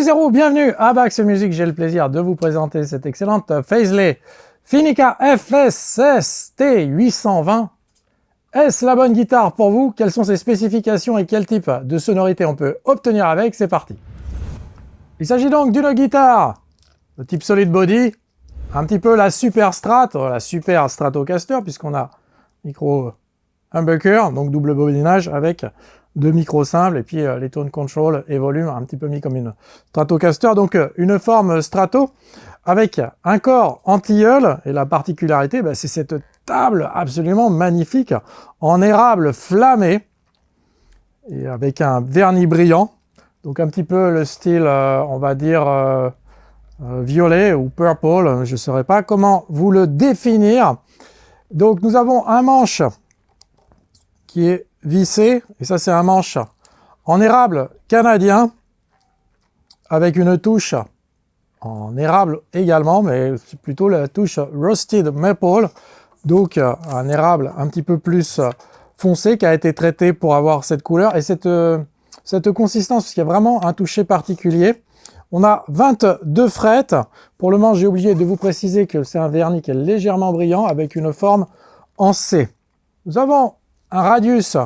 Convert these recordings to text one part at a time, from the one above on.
Zero, bienvenue à Bax Music. J'ai le plaisir de vous présenter cette excellente Paisley Finica FSST 820. Est-ce la bonne guitare pour vous? Quelles sont ses spécifications et quel type de sonorité on peut obtenir avec? C'est parti. Il s'agit donc d'une guitare de type solid body, un petit peu la Super Strat, la Super Stratocaster, puisqu'on a micro humbucker, donc double bobinage avec deux micros simples et puis les tone control et volume un petit peu mis comme une Stratocaster, donc une forme Strato avec un corps anti-hull, et la particularité c'est cette table absolument magnifique en érable flammé et avec un vernis brillant, donc un petit peu le style on va dire violet ou purple, je ne saurais pas comment vous le définir. Donc nous avons un manche qui est vissé, et ça c'est un manche en érable canadien avec une touche en érable également, mais c'est plutôt la touche Roasted Maple, donc un érable un petit peu plus foncé qui a été traité pour avoir cette couleur et cette consistance, parce qu'il y a vraiment un toucher particulier. On a 22 frettes. Pour le manche, j'ai oublié de vous préciser que c'est un vernis qui est légèrement brillant avec une forme en C. Nous avons un radius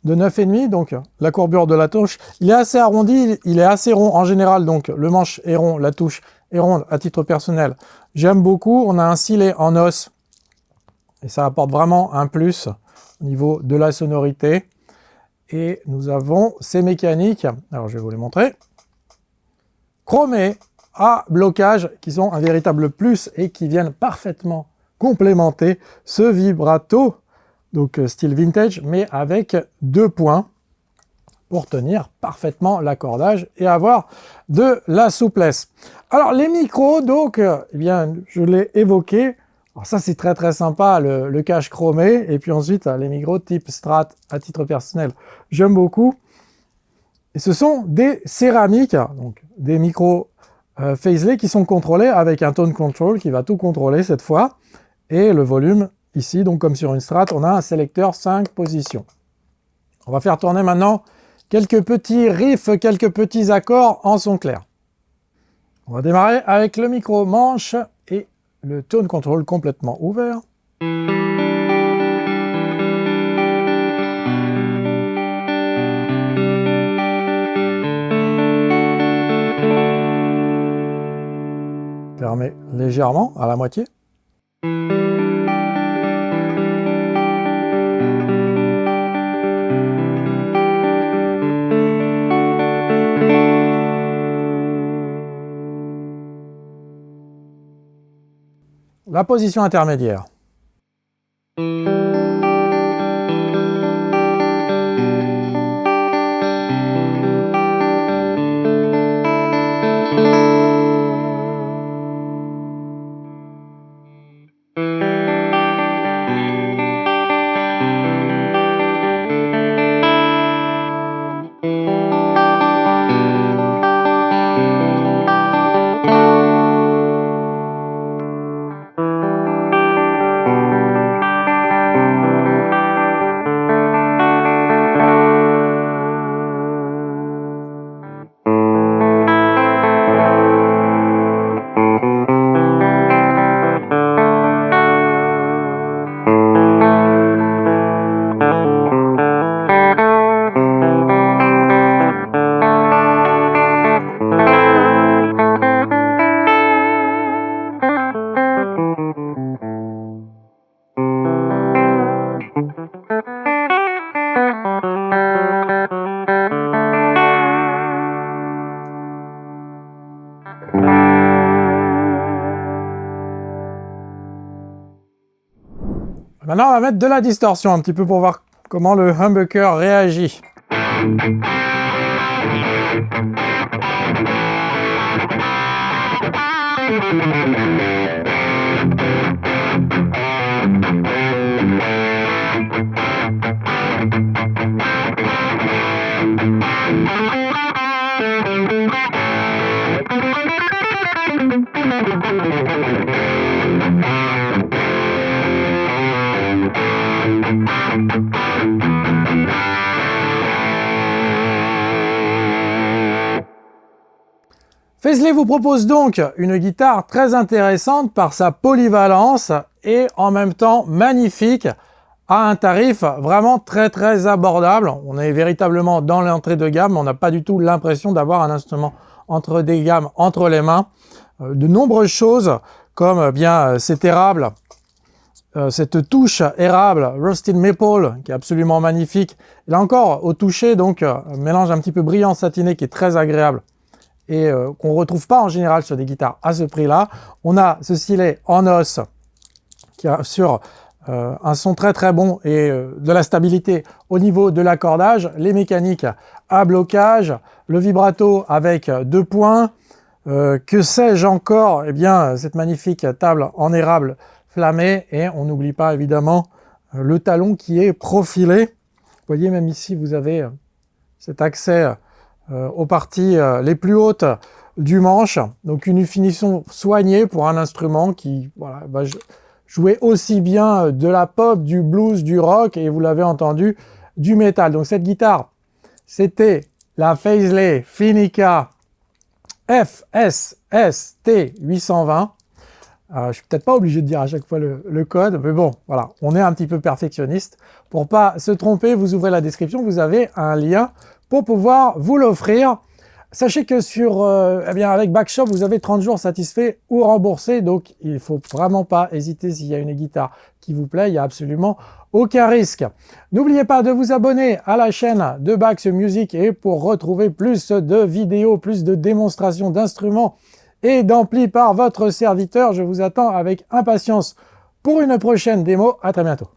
de 9,5, donc la courbure de la touche. Il est assez arrondi, il est assez rond en général, donc le manche est rond, la touche est ronde à titre personnel. J'aime beaucoup. On a un silet en os et ça apporte vraiment un plus au niveau de la sonorité. Et nous avons ces mécaniques, alors je vais vous les montrer, chromées à blocage, qui sont un véritable plus et qui viennent parfaitement complémenter ce vibrato, donc style vintage, mais avec deux points pour tenir parfaitement l'accordage et avoir de la souplesse. Alors les micros, donc, eh bien, je l'ai évoqué. Alors ça c'est très sympa, le cache chromé, et puis ensuite les micros type Strat à titre personnel, j'aime beaucoup. Et ce sont des céramiques, donc des micros Paisley qui sont contrôlés avec un tone control qui va tout contrôler cette fois, et le volume ici, donc comme sur une Strat, on a un sélecteur 5 positions. On va faire tourner maintenant quelques petits riffs, quelques petits accords en son clair. On va démarrer avec le micro manche et le tone control complètement ouvert. Fermé légèrement à la moitié. La position intermédiaire. Maintenant, on va mettre de la distorsion un petit peu pour voir comment le humbucker réagit. Faisley vous propose donc une guitare très intéressante par sa polyvalence et en même temps magnifique à un tarif vraiment très abordable. On est véritablement dans l'entrée de gamme, on n'a pas du tout l'impression d'avoir un instrument entre des gammes entre les mains. De nombreuses choses comme bien cet érable, cette touche érable Roasted Maple qui est absolument magnifique. Là encore au toucher donc un mélange un petit peu brillant satiné qui est très agréable et qu'on retrouve pas en général sur des guitares à ce prix-là. On a ce stylet en os qui assure un son très bon et de la stabilité au niveau de l'accordage, les mécaniques à blocage, le vibrato avec 2 points, que sais-je encore, eh bien cette magnifique table en érable flammée, et on n'oublie pas évidemment le talon qui est profilé. Vous voyez, même ici vous avez cet accès aux parties les plus hautes du manche, donc une finition soignée pour un instrument qui voilà, va jouer aussi bien de la pop, du blues, du rock, et vous l'avez entendu, du métal. Donc cette guitare, c'était la Faisley Finica FSST 820. Je suis peut-être pas obligé de dire à chaque fois le code, mais bon, voilà, on est un petit peu perfectionniste. Pour pas se tromper, vous ouvrez la description, vous avez un lien pour pouvoir vous l'offrir. Sachez que sur, eh bien avec Backshop, vous avez 30 jours satisfaits ou remboursés, donc il ne faut vraiment pas hésiter s'il y a une guitare qui vous plaît, il n'y a absolument aucun risque. N'oubliez pas de vous abonner à la chaîne de Bax Music et pour retrouver plus de vidéos, plus de démonstrations d'instruments et d'amplis par votre serviteur, je vous attends avec impatience pour une prochaine démo. À très bientôt.